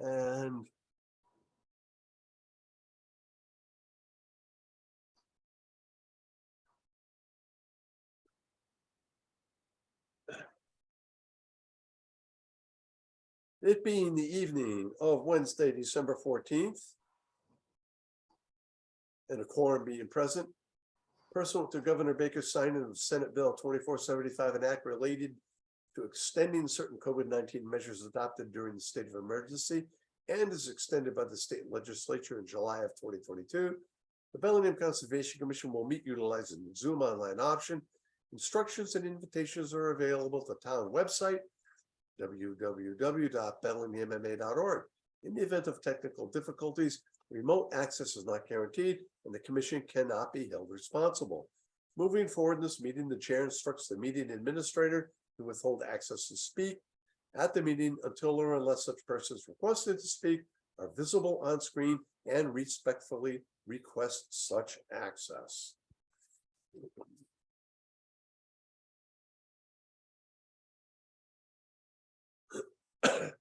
And it being the evening of Wednesday, December 14th, and a quorum being present, pursuant to Governor Baker's signing of Senate Bill 2475, an act related to extending certain COVID-19 measures adopted during the state of emergency and is extended by the state legislature in July of 2022. The Bellingham Conservation Commission will meet utilizing the Zoom online option. Instructions and invitations are available at the town website, www.bellinghamma.org. In the event of technical difficulties, remote access is not guaranteed, and the commission cannot be held responsible. Moving forward in this meeting, the chair instructs the meeting administrator to withhold access to speak at the meeting until or unless such persons requested to speak are visible on screen and respectfully request such access. The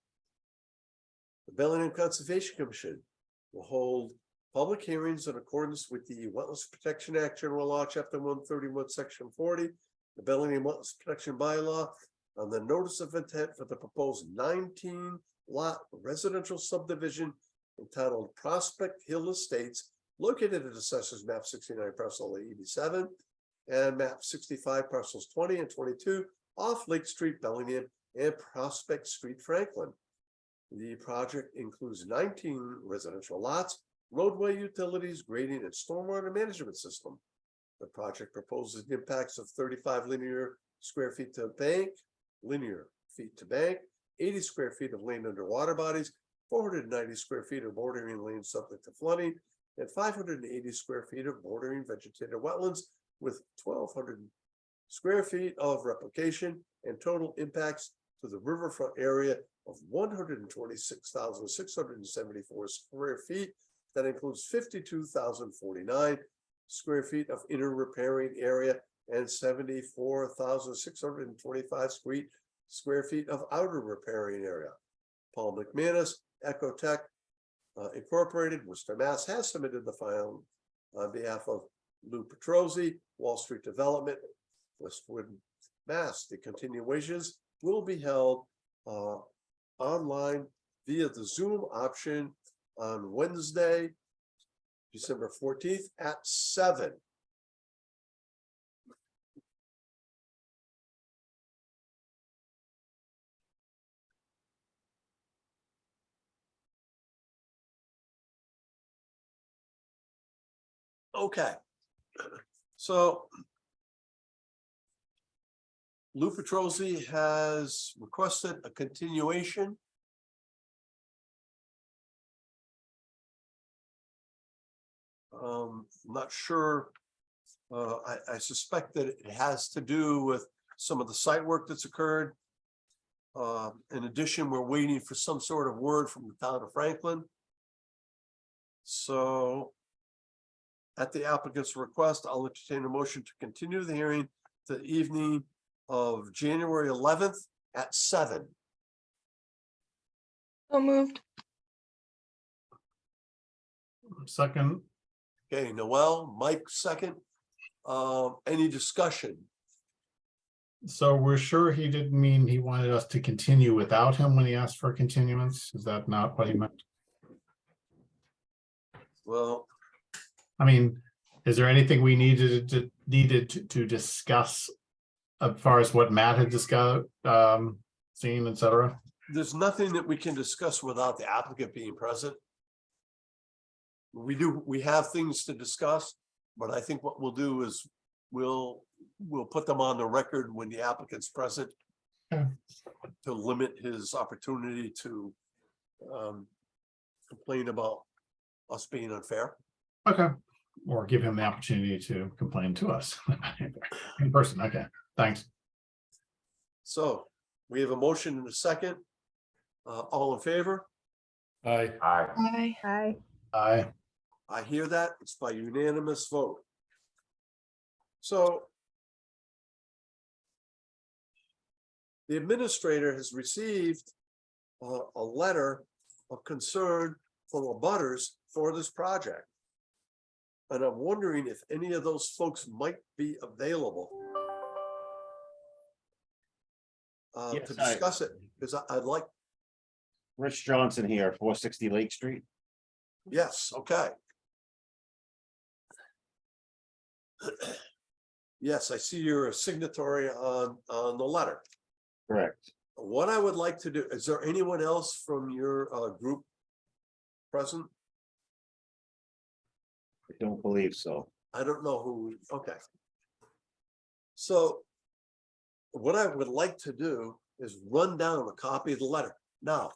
Bellingham Conservation Commission will hold public hearings in accordance with the Wetlands Protection Act, General Law, Chapter 131, Section 40, the Bellingham Wetlands Protection Bylaw, on the notice of intent for the proposed 19-lot residential subdivision entitled Prospect Hill Estates, located at Assessors Map 69, Parcel 87, and Map 65, Parcels 20 and 22, off Lake Street, Bellingham, and Prospect Street, Franklin. The project includes 19 residential lots, roadway utilities, grading, and stormwater management system. The project proposes impacts of 35 linear square feet to bank, 80 square feet of land under water bodies, 490 square feet of bordering land subject to flooding, and 580 square feet of bordering vegetated wetlands, with 1,200 square feet of replication, and total impacts to the riverfront area of 126,674 square feet. That includes 52,049 square feet of inner riparian area and 74,625 square feet of outer riparian area. Paul McManus, Ecotech Incorporated, Worcester, Mass, has submitted the file on behalf of Lou Petrozzi, Wall Street Development, Westwood, Mass. The continuations will be held online via the Zoom option on Wednesday, December 14th at 7. Okay, so Lou Petrozzi has requested a continuation. I'm not sure. I suspect that it has to do with some of the site work that's occurred. In addition, we're waiting for some sort of word from the town of Franklin. So at the applicant's request, I'll entertain a motion to continue the hearing to the evening of January 11th at 7. So moved. Second. Okay, Noel, Mike, second. Any discussion? So we're sure he didn't mean he wanted us to continue without him when he asked for a continuance? Is that not what he meant? Well, I mean, is there anything we needed to discuss as far as what Matt had discussed, seen, etc.? there's nothing that we can discuss without the applicant being present. We have things to discuss, but I think what we'll do is we'll put them on the record when the applicant's present. Okay. To limit his opportunity to complain about us being unfair. Okay. Or give him the opportunity to complain to us in person. Okay, thanks. So we have a motion and a second. All in favor? Aye. Aye. Aye. Aye. I hear that. It's by unanimous vote. So the administrator has received a letter of concern from abutters for this project. And I'm wondering if any of those folks might be available Yes, to discuss it, because I'd like, Rich Johnson here, 460 Lake Street. yes, okay. Yes, I see you're a signatory on the letter. Correct. What I would like to do, is there anyone else from your group present? I don't believe so. I don't know who, okay. So what I would like to do is run down a copy of the letter. Now,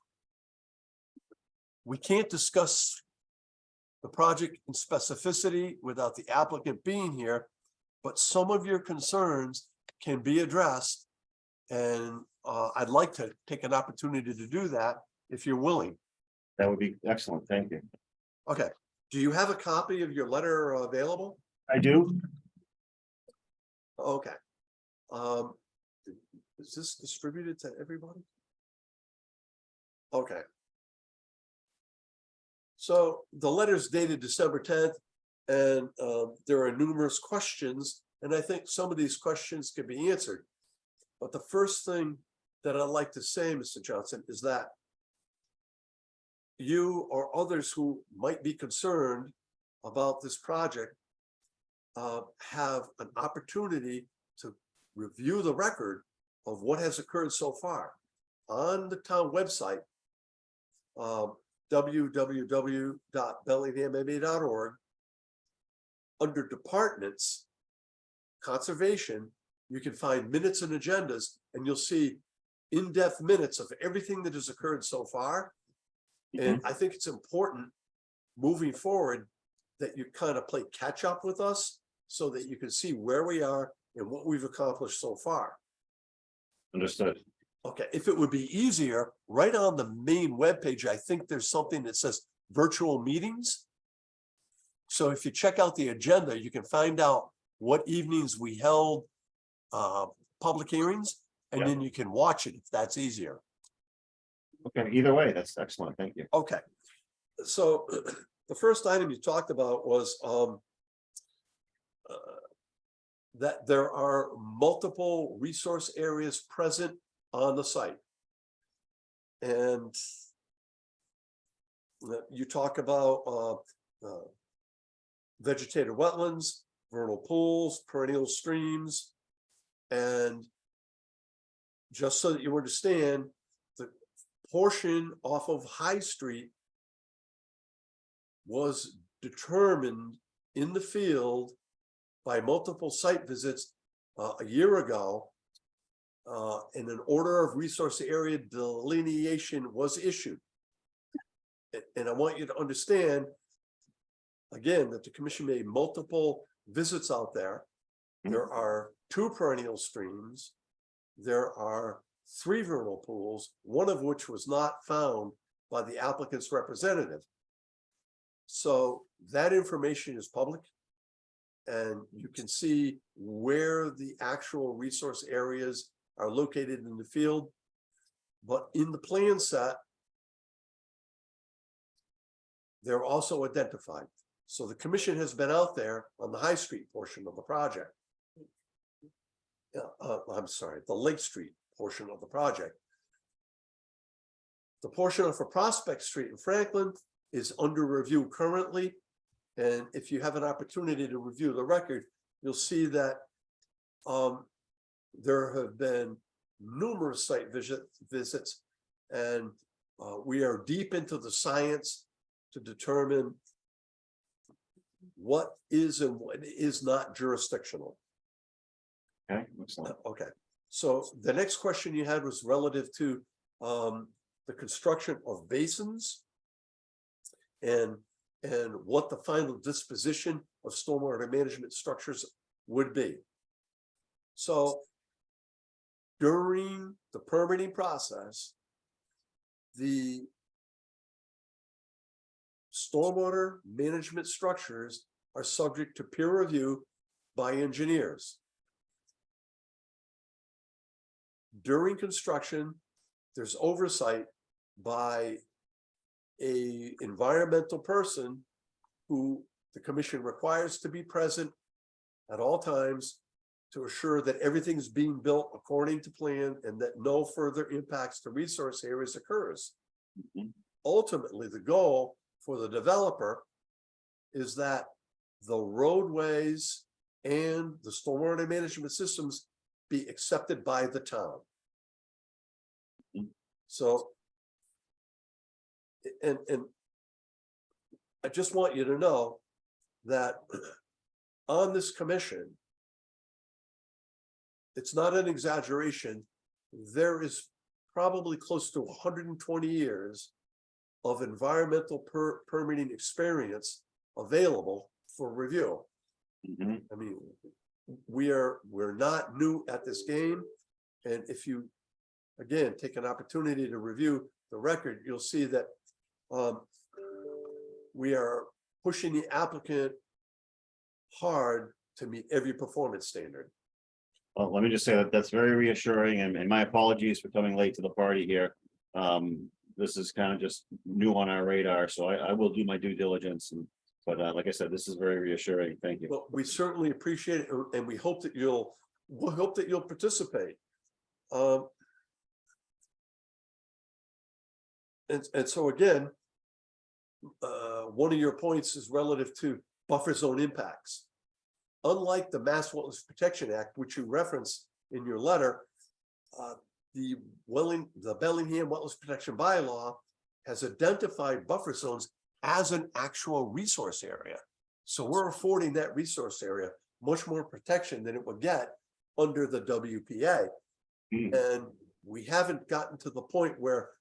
we can't discuss the project in specificity without the applicant being here, but some of your concerns can be addressed. And I'd like to take an opportunity to do that if you're willing. That would be excellent. Thank you. Okay, do you have a copy of your letter available? I do. Okay. Is this distributed to everybody? Okay. So the letter's dated December 10th, and there are numerous questions, and I think some of these questions can be answered. But the first thing that I'd like to say, Mr. Johnson, is that you or others who might be concerned about this project have an opportunity to review the record of what has occurred so far on the town website, www.bellinghamma.org. Under departments, conservation, you can find minutes and agendas, and you'll see in-depth minutes of everything that has occurred so far. And I think it's important moving forward that you kind of play catch up with us so that you can see where we are and what we've accomplished so far. Understood. Okay, if it would be easier, right on the main webpage, I think there's something that says virtual meetings. So if you check out the agenda, you can find out what evenings we held public hearings, and Yeah. then you can watch it if that's easier. Okay, either way, that's excellent. Thank you. Okay, so the first item you talked about was that there are multiple resource areas present on the site. And you talk about vegetated wetlands, vernal pools, perennial streams, and just so that you understand, the portion off of High Street was determined in the field by multiple site visits a year ago, and an order of resource area delineation was issued. And I want you to understand, again, that the commission made multiple visits out there. There are 2 perennial streams. There are 3 vernal pools, one of which was not found by the applicant's representative. So that information is public, and you can see where the actual resource areas are located in the field. But in the plan set, they're also identified. So the commission has been out there on the High Street portion of the project. I'm sorry, the Lake Street portion of the project. The portion for Prospect Street in Franklin is under review currently. And if you have an opportunity to review the record, you'll see that there have been numerous site visits, and we are deep into the science to determine what is and what is not jurisdictional. Okay, excellent. Okay, so the next question you had was relative to the construction of basins and what the final disposition of stormwater management structures would be. So during the permitting process, the stormwater management structures are subject to peer review by engineers. During construction, there's oversight by a environmental person who the commission requires to be present at all times to assure that everything's being built according to plan and that no further impacts to resource areas occurs. Mhm. Ultimately, the goal for the developer is that the roadways and the stormwater management systems be accepted by the town. Mhm. So, and I just want you to know that on this commission, it's not an exaggeration. There is probably close to 120 years of environmental permitting experience available for review. Mhm. I mean, we're not new at this game. And if you, again, take an opportunity to review the record, you'll see that we are pushing the applicant hard to meet every performance standard. Well, let me just say that that's very reassuring, and my apologies for coming late to the party here. This is kind of just new on our radar, so I will do my due diligence, but like I said, this is very reassuring. Thank you. Well, we certainly appreciate it, and we hope that you'll participate. And so again, one of your points is relative to buffer zone impacts. Unlike the Mass Wetlands Protection Act, which you referenced in your letter, the Bellingham Wetlands Protection Bylaw has identified buffer zones as an actual resource area. So we're affording that resource area much more protection than it would get under the WPA. Mm. And we haven't gotten to the point where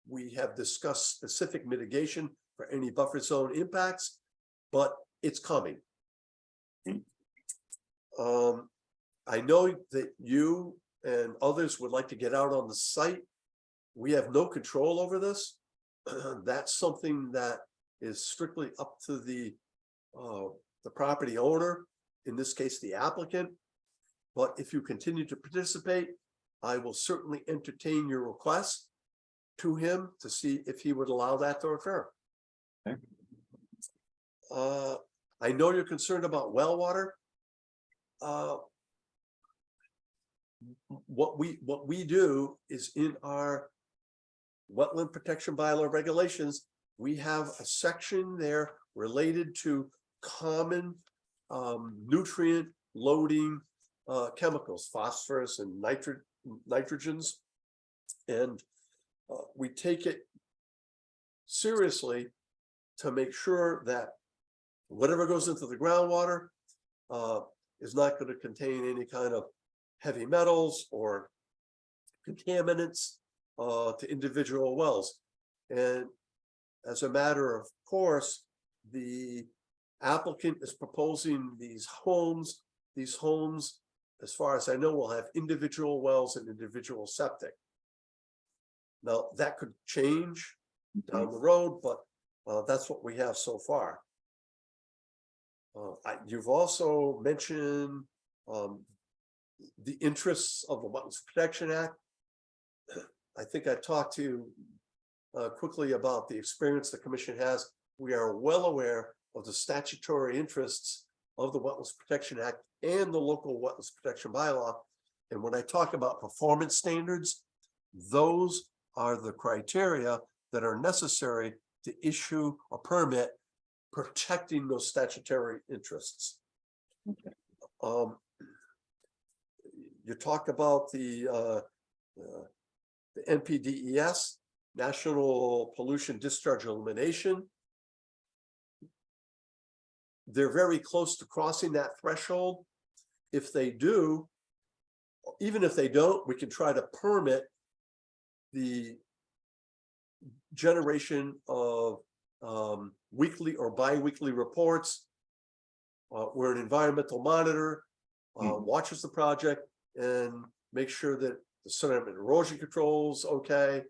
we have discussed specific mitigation for any buffer zone impacts, but it's coming. I know that you and others would like to get out on the site. We have no control over this. That's something that is strictly up to the property owner, in this case, the applicant. But if you continue to participate, I will certainly entertain your request to him to see if he would allow that to occur. Okay. I know you're concerned about well water. What we do is in our wetland protection bylaw regulations, we have a section there related to common nutrient loading chemicals, phosphorus and nitrogens, and we take it seriously to make sure that whatever goes into the groundwater is not going to contain any kind of heavy metals or contaminants to individual wells. And as a matter of course, the applicant is proposing these homes. These homes, as far as I know, will have individual wells and individual septic. Now, that could change down the road, but that's what we have so far. You've also mentioned the interests of the Wetlands Protection Act. I think I talked to you quickly about the experience the commission has. We are well aware of the statutory interests of the Wetlands Protection Act and the local Wetlands Protection Bylaw. And when I talk about performance standards, those are the criteria that are necessary to issue a permit protecting those statutory interests. Okay. You talk about the NPDES, National Pollution Discharge Elimination. They're very close to crossing that threshold. If they do, even if they don't, we can try to permit the generation of weekly or bi-weekly reports where an environmental monitor watches the project and makes sure that the sediment erosion controls okay,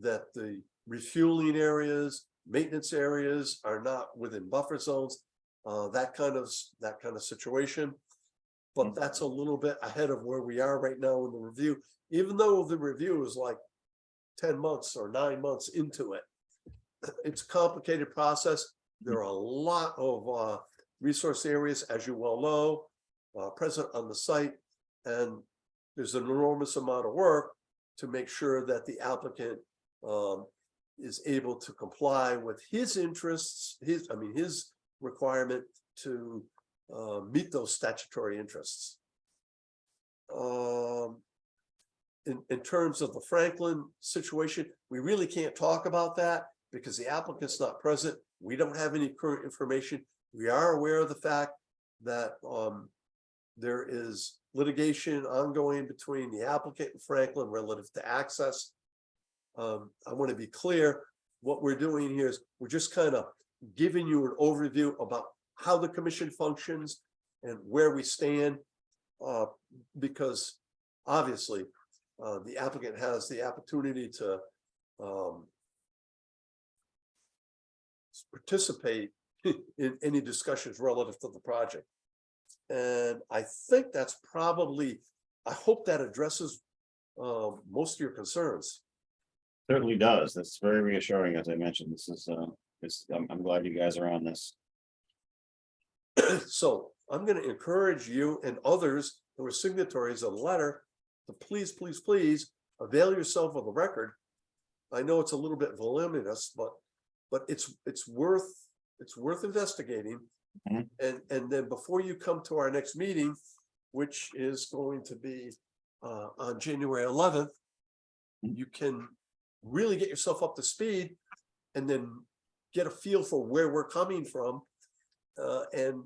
that the refueling areas, maintenance areas are not within buffer zones, that kind of situation. But that's a little bit ahead of where we are right now in the review, even though the review is like 10 months or 9 months into it. it's a complicated process. There are a lot of resource areas, as you well know, present on the site. And there's an enormous amount of work to make sure that the applicant is able to comply with his interests, his requirement to meet those statutory interests. In terms of the Franklin situation, we really can't talk about that because the applicant's not present. We don't have any current information. We are aware of the fact that there is litigation ongoing between the applicant and Franklin relative to access. I want to be clear, what we're doing here is we're just kind of giving you an overview about how the commission functions and where we stand, because obviously the applicant has the opportunity to participate in any discussions relative to the project. And I think that's probably, I hope that addresses most of your concerns. Certainly does. That's very reassuring. As I mentioned, this is I'm glad you guys are on this. So I'm going to encourage you and others who are signatories of the letter to please, please, please avail yourself of the record. I know it's a little bit voluminous, but it's worth investigating. Mhm. And then before you come to our next meeting, which is going to be on January 11th, you can really get yourself up to speed and then get a feel for where we're coming from. And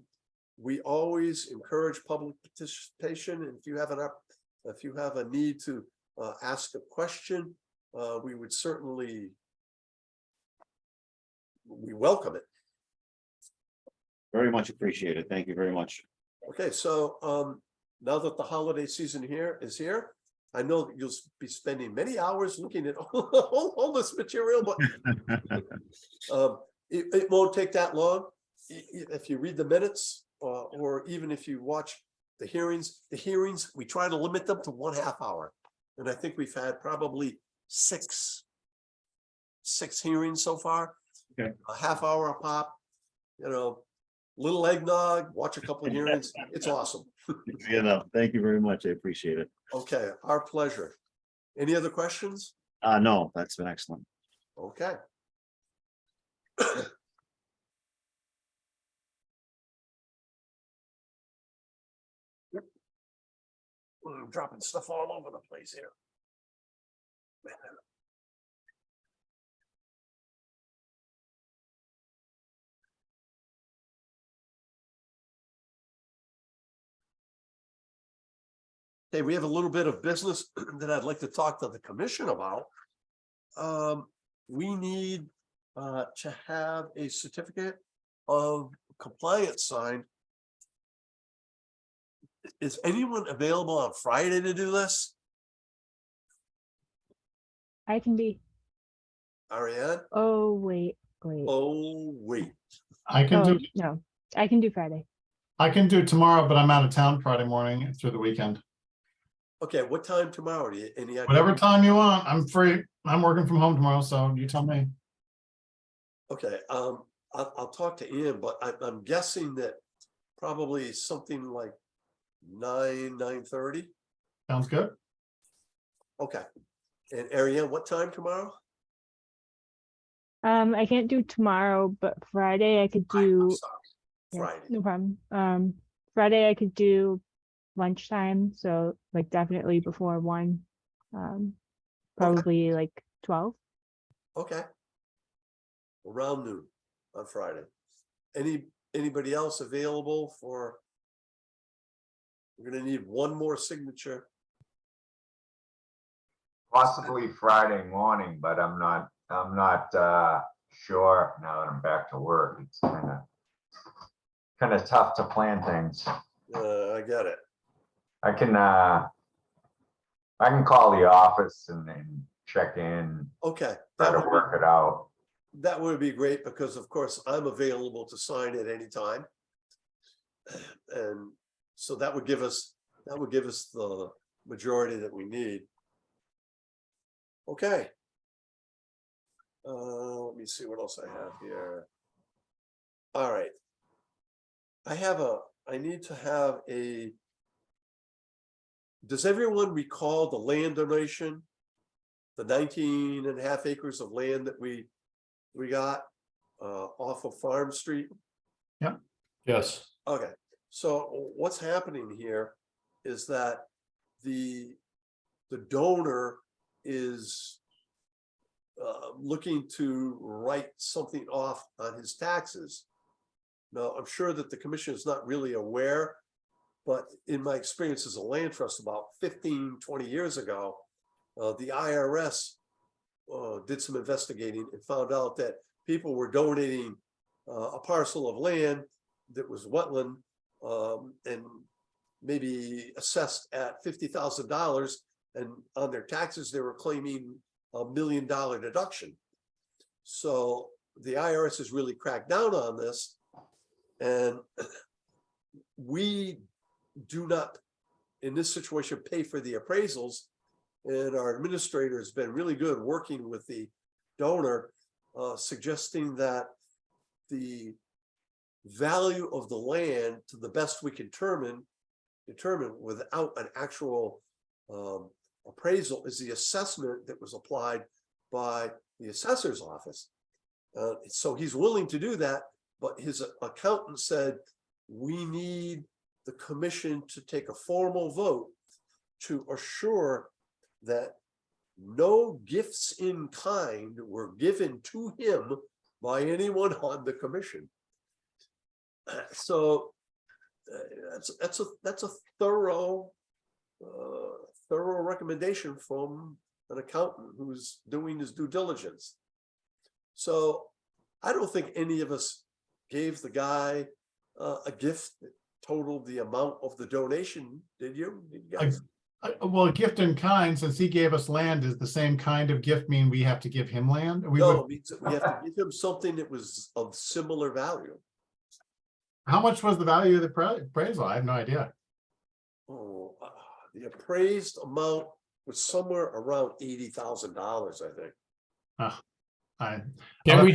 we always encourage public participation. And if you have a need to ask a question, we would certainly, we welcome it. Very much appreciated. Thank you very much. Okay, so now that the holiday season is here, I know that you'll be spending many hours looking at all this material, but it won't take that long. If you read the minutes, or even if you watch the hearings, we try to limit them to 1/2 hour. And I think we've had probably six hearings so far. Okay. A 1/2 hour a pop, little eggnog, watch a couple of hearings. It's awesome. Thank you very much. I appreciate it. Okay, our pleasure. Any other questions? No, that's been excellent. Okay. I'm dropping stuff all over the place here. Okay, we have a little bit of business that I'd like to talk to the commission about. We need to have a certificate of compliance signed. Is anyone available on Friday to do this? I can be. Ariane? Oh, wait. Oh, wait. I can Oh, do, no, I can do Friday. I can do tomorrow, but I'm out of town Friday morning through the weekend. Okay, what time tomorrow? Any idea? Whatever time you want, I'm free. I'm working from home tomorrow, so you tell me. Okay, I'll talk to Ian, but I'm guessing that probably something like 9:30. Sounds good. Okay. And Ariane, what time tomorrow? I can't do tomorrow, but Friday I could I'm do. sorry, Yeah, Friday. no problem. Friday I could do lunchtime, so like definitely before 1. Probably like 12. Okay. Around noon on Friday. Anybody else available for? We're gonna need one more signature. Possibly Friday morning, but I'm not sure now that I'm back to work. It's kind of tough to plan things. I got it. I can call the office and check in, Okay. try to work it out. That would be great because of course I'm available to sign at any time. And so that would give us the majority that we need. Okay. Let me see what else I have here. All right. I need to have a. Does everyone recall the land donation? The 19.5 acres of land that we got off of Farm Street? Yes. Okay, so what's happening here is that the donor is looking to write something off on his taxes. Now, I'm sure that the commission is not really aware, but in my experience as a land trust about 15-20 years ago, the IRS did some investigating and found out that people were donating a parcel of land that was wetland and maybe assessed at $50,000, and on their taxes they were claiming $1 million deduction. So the IRS has really cracked down on this, and we do not in this situation pay for the appraisals, and our administrator has been really good working with the donor, suggesting that the value of the land, to the best we can determine without an actual appraisal, is the assessment that was applied by the assessor's office. So he's willing to do that, but his accountant said we need the commission to take a formal vote to assure that no gifts in kind were given to him by anyone on the commission. So that's a thorough recommendation from an accountant who's doing his due diligence. So I don't think any of us gave the guy a gift that totaled the amount of the donation. Did you? Did you guys? Well, a gift in kind, since he gave us land, is the same kind of gift mean we have to give him land? We No, would, it means that we have to give him something that was of similar value. how much was the value of the appraisal? I have no idea. Oh, the appraised amount was somewhere around $80,000, I think. Can't we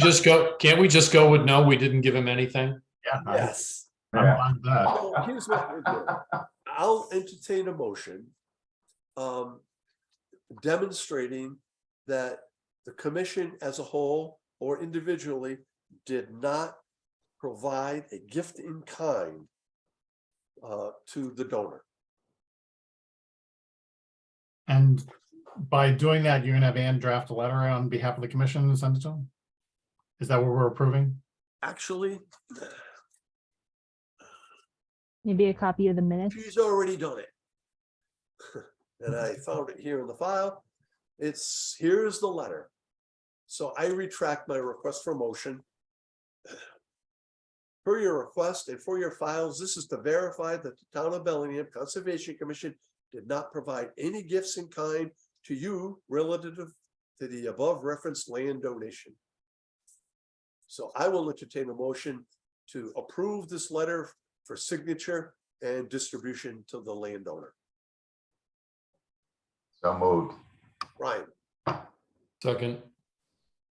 just go with no, we didn't give him anything? Yeah, Yes. I'm Yeah. fine with that. So here's what we'll do. I'll entertain a motion demonstrating that the commission as a whole or individually did not provide a gift in kind to the donor. And by doing that, you're gonna have Ann draft a letter on behalf of the commission and send it to him? Is that what we're approving? Actually, Maybe a copy of the minutes. she's already done it. And I found it here in the file. Here's the letter. So I retract my request for motion. Per your request and for your files, this is to verify that the Town of Bellingham Conservation Commission did not provide any gifts in kind to you relative to the above referenced land donation. So I will entertain a motion to approve this letter for signature and distribution to the landowner. So moved. Ryan, Second.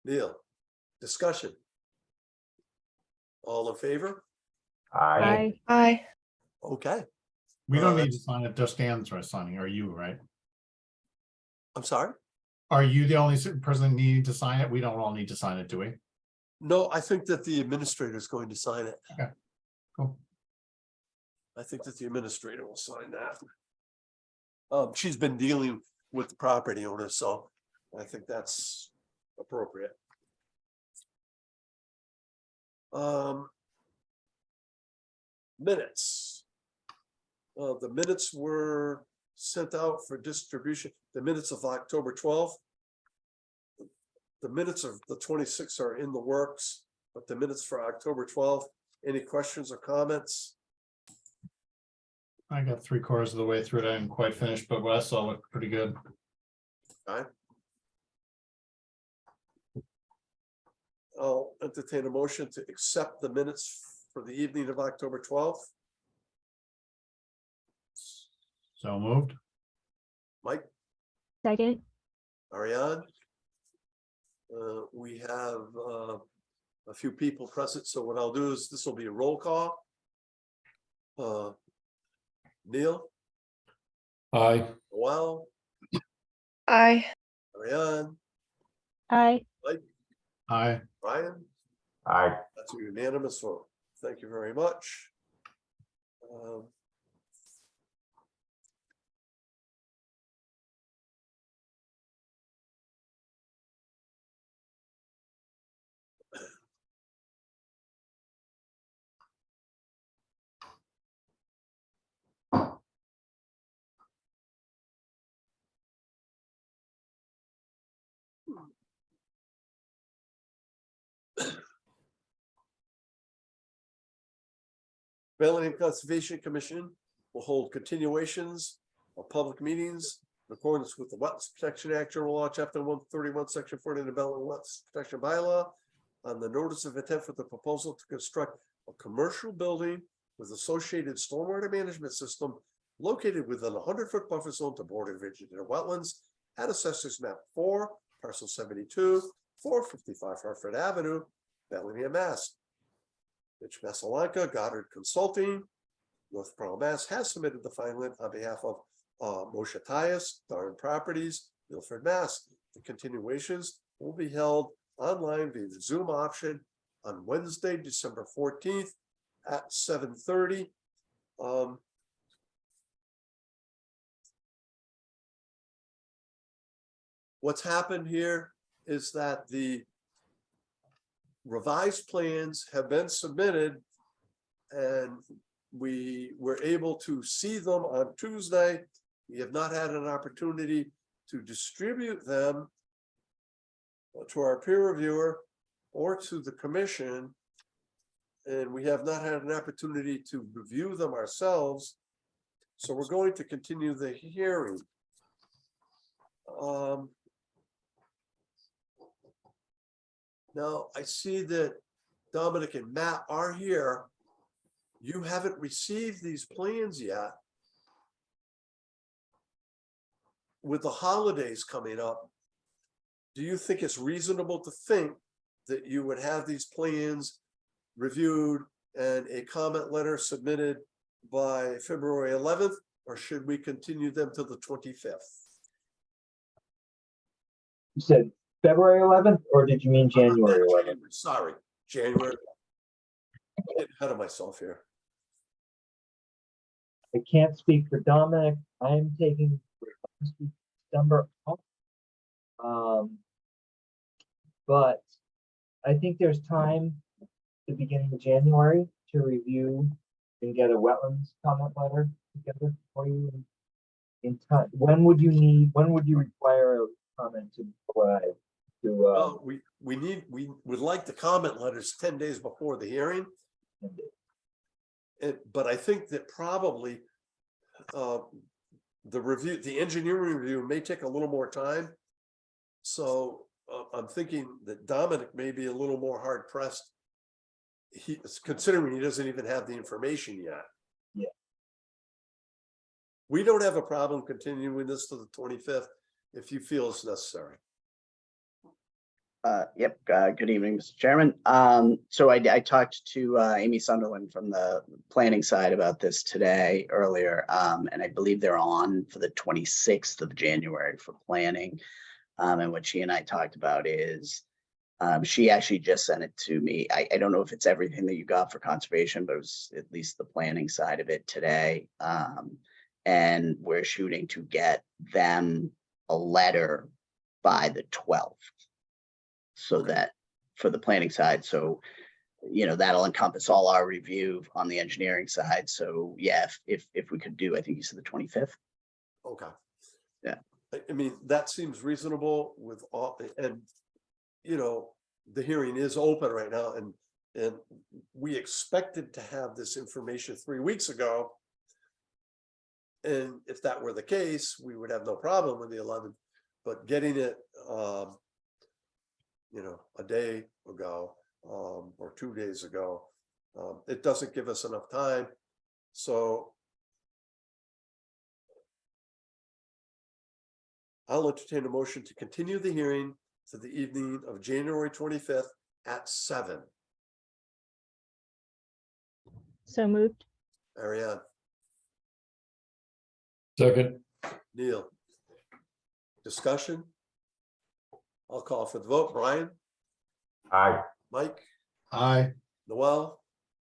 Neil, discussion. All in favor? Aye. Aye. Okay, We don't Uh, need to sign it, just Ann's signing, are you, right? I'm sorry. Are you the only person needing to sign it? We don't all need to sign it, do we? No, I think that the administrator is going to sign it. Okay, cool. I think that the administrator will sign that. She's been dealing with the property owner, so I think that's appropriate. Minutes. The minutes were sent out for distribution, the minutes of October 12th. The minutes of the 26th are in the works, but the minutes for October 12th, any questions or comments? I got 3/4 of the way through it. I didn't quite finish, but what I saw looked pretty good. I'll entertain a motion to accept the minutes for the evening of October 12th. So moved. Mike, Second. Ariane? We have a few people present, so what I'll do is this will be a roll call. Neil, Aye. Noel, Aye. Marianne, Aye. Mike, Aye. Brian. I, That's a unanimous vote. Thank you very much. Bellingham Conservation Commission will hold continuations of public meetings in accordance with the Wetlands Protection Act, General Law, Chapter 131, Section 40 of the Bellingham Wetlands Protection Bylaw on the notice of intent for the proposal to construct a commercial building with associated stormwater management system located within a 100-foot buffer zone to border vegetated wetlands at Assessors Map 4, Parcel 72, 455 Hartford Avenue, Bellingham, Mass. Mitch Masalanka, Goddard Consulting, North Pearl, Mass. Has submitted the filing on behalf of Moshe Tyus, Darn Properties, Milford, Mass. The continuations will be held online via the Zoom option on Wednesday, December 14th at 7:30. What's happened here is that the revised plans have been submitted and we were able to see them on Tuesday. We have not had an opportunity to distribute them to our peer reviewer or to the commission. And we have not had an opportunity to review them ourselves. So we're going to continue the hearing. Now I see that Dominic and Matt are here. You haven't received these plans yet. With the holidays coming up, do you think it's reasonable to think that you would have these plans reviewed and a comment letter submitted by February 11th, or should we continue them to the 25th? You said February 11th, or did you mean January 11th? Sorry, January. Get ahead of myself here. I can't speak for Dominic. I'm taking December off. But I think there's time at the beginning of January to review and get a wetlands comment letter together for you in time. When would you require a comment to arrive? Well, we would like the comment letters 10 days before the hearing. But I think that probably the engineering review may take a little more time. So I'm thinking that Dominic may be a little more hard pressed. Considering he doesn't even have the information yet. Yeah. We don't have a problem continuing this to the 25th if you feel it's necessary. Yep. Good evening, Mr. Chairman. So I talked to Amy Sunderland from the planning side about this today earlier, and I believe they're on for the 26th of January for planning. And what she and I talked about is she actually just sent it to me. I don't know if it's everything that you got for conservation, but it was at least the planning side of it today. And we're shooting to get them a letter by the 12th. So that for the planning side, so that'll encompass all our review on the engineering side. So yeah, if we could do, I think you said the 25th. Okay. Yeah. I mean, that seems reasonable with all, and the hearing is open right now, and we expected to have this information 3 weeks ago. And if that were the case, we would have no problem with the 11th, but getting it a day ago or 2 days ago, it doesn't give us enough time. So I'll entertain a motion to continue the hearing to the evening of January 25th at 7. So moved. Ariane, Second, Neil. Discussion? I'll call for the vote. Brian, Aye. Mike, Aye. Noel,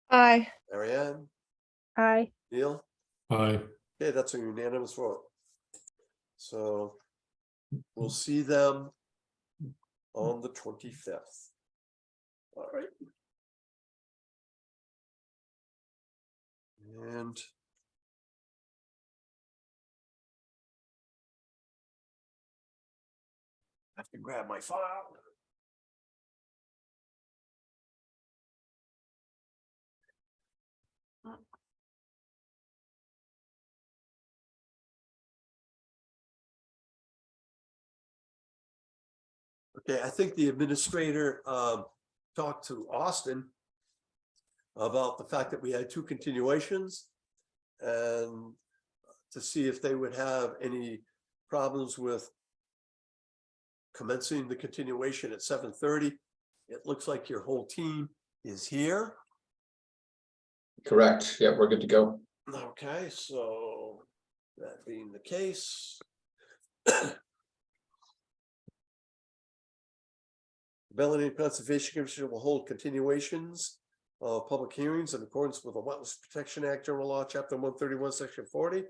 Aye. Ariane, Aye. Neil. aye. Okay, that's a unanimous vote. So we'll see them on the 25th. All right. And I have to grab my file. Okay, I think the administrator talked to Austin about the fact that we had 2 continuations and to see if they would have any problems with commencing the continuation at 7:30. It looks like your whole team is here. Correct. Yeah, we're good to go. Okay, so that being the case. Bellingham Conservation Commission will hold continuations of public hearings in accordance with the Wetlands Protection Act, General Law, Chapter 131, Section 40,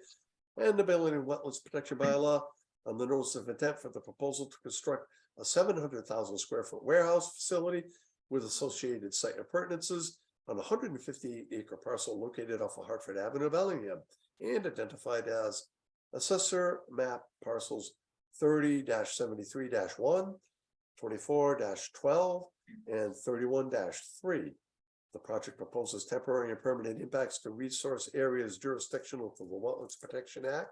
and the Bellingham Wetlands Protection Bylaw on the notice of intent for the proposal to construct a 700,000 square foot warehouse facility with associated site appurtenances on a 158-acre parcel located off of Hartford Avenue, Bellingham, and identified as assessor map parcels 30-73-1, 24-12, and 31-3. The project proposes temporary and permanent impacts to resource areas jurisdictional to the Wetlands Protection Act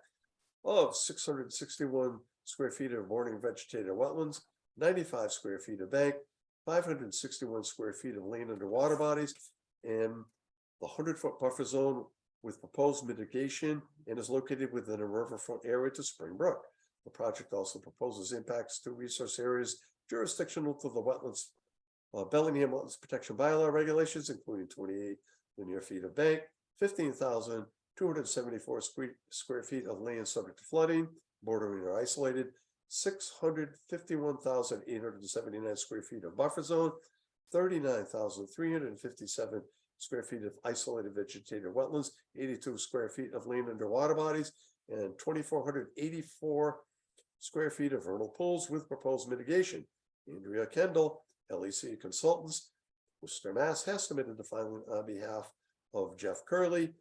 of 661 square feet of bordering vegetated wetlands, 95 square feet of bank, 561 square feet of land under water bodies, and the 100-foot buffer zone with proposed mitigation, and is located within a riverfront area to Spring Brook. The project also proposes impacts to resource areas jurisdictional to the wetlands, Bellingham Wetlands Protection Bylaw regulations, including 28 linear feet of bank, 15,274 square feet of land subject to flooding, bordering or isolated, 651,879 square feet of buffer zone, 39,357 square feet of isolated vegetated wetlands, 82 square feet of land under water bodies, and 2,484 square feet of vernal pools with proposed mitigation. Andrea Kendall, LEC Consultants, Worcester, Mass, has submitted the filing on behalf of Jeff Curley,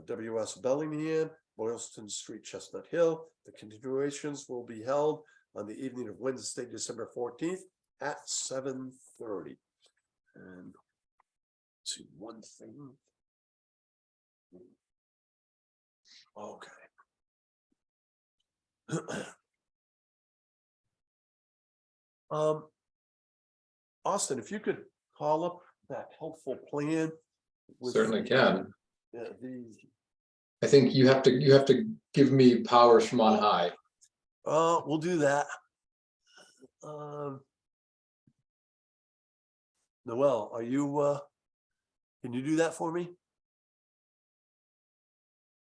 WS Bellingham, Boylston Street, Chestnut Hill. The continuations will be held on the evening of Wednesday, December 14th at 7:30. And let's see one thing. Okay. Austin, if you could call up that helpful plan. with Certainly can. the I think you have to give me powers from on high. we'll do that. Noel, are you can you do that for me?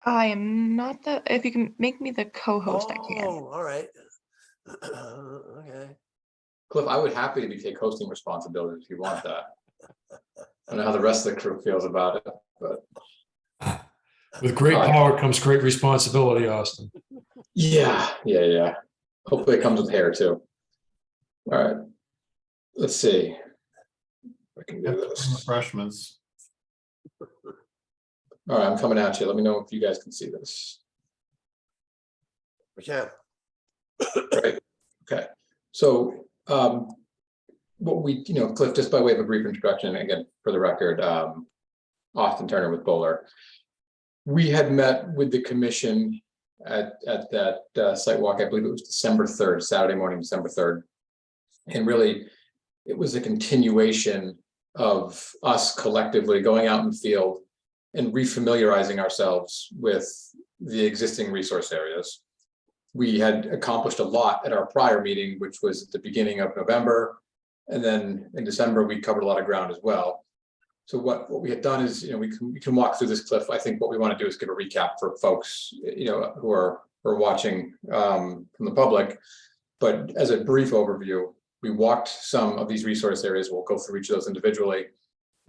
I am not the, if you can make me the co-host, I can. Oh, all right. Okay. Cliff, I would happily take hosting responsibility if you want that. I don't know how the rest of the crew feels about it, but With great Aye. power comes great responsibility, Austin. yeah. Hopefully it comes with hair too. All right. Let's see. If I can do Have some this. refreshments. All right, I'm coming at you. Let me know if you guys can see this. We can. Right. Okay. So what we, Cliff, just by way of a brief introduction, again, for the record, Austin Turner with Bowler. We had met with the commission at that site walk, I believe it was December 3rd, Saturday morning, December 3rd. And really, it was a continuation of us collectively going out in the field and refamiliarizing ourselves with the existing resource areas. we had accomplished a lot at our prior meeting, which was at the beginning of November. And then in December, we covered a lot of ground as well. So what we had done is, we can walk through this, Cliff. I think what we want to do is give a recap for folks, who are watching from the public. But as a brief overview, we walked some of these resource areas. We'll go through each of those individually.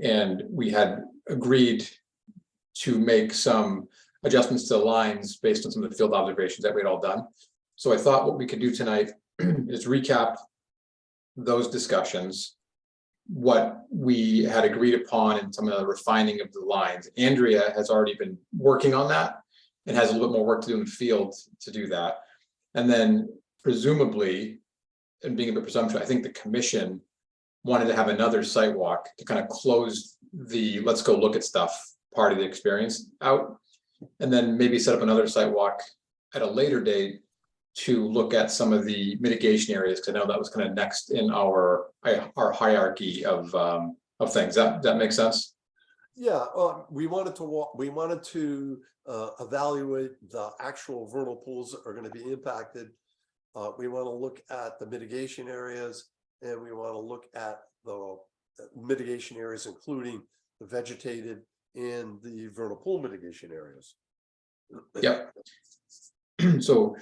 And we had agreed to make some adjustments to the lines based on some of the field observations that we had all done. So I thought what we could do tonight is recap those discussions, what we had agreed upon and some of the refining of the lines. Andrea has already been working on that and has a little bit more work to do in the field to do that. And then presumably, and being a bit presumptuous, I think the commission wanted to have another site walk to kind of close the let's go look at stuff part of the experience out. And then maybe set up another site walk at a later date to look at some of the mitigation areas, because I know that was kind of next in our hierarchy of things. That makes sense? Yeah, we wanted to evaluate the actual vernal pools that are going to be impacted. We want to look at the mitigation areas, and we want to look at the mitigation areas, including the vegetated and the vernal pool mitigation areas. Yep. So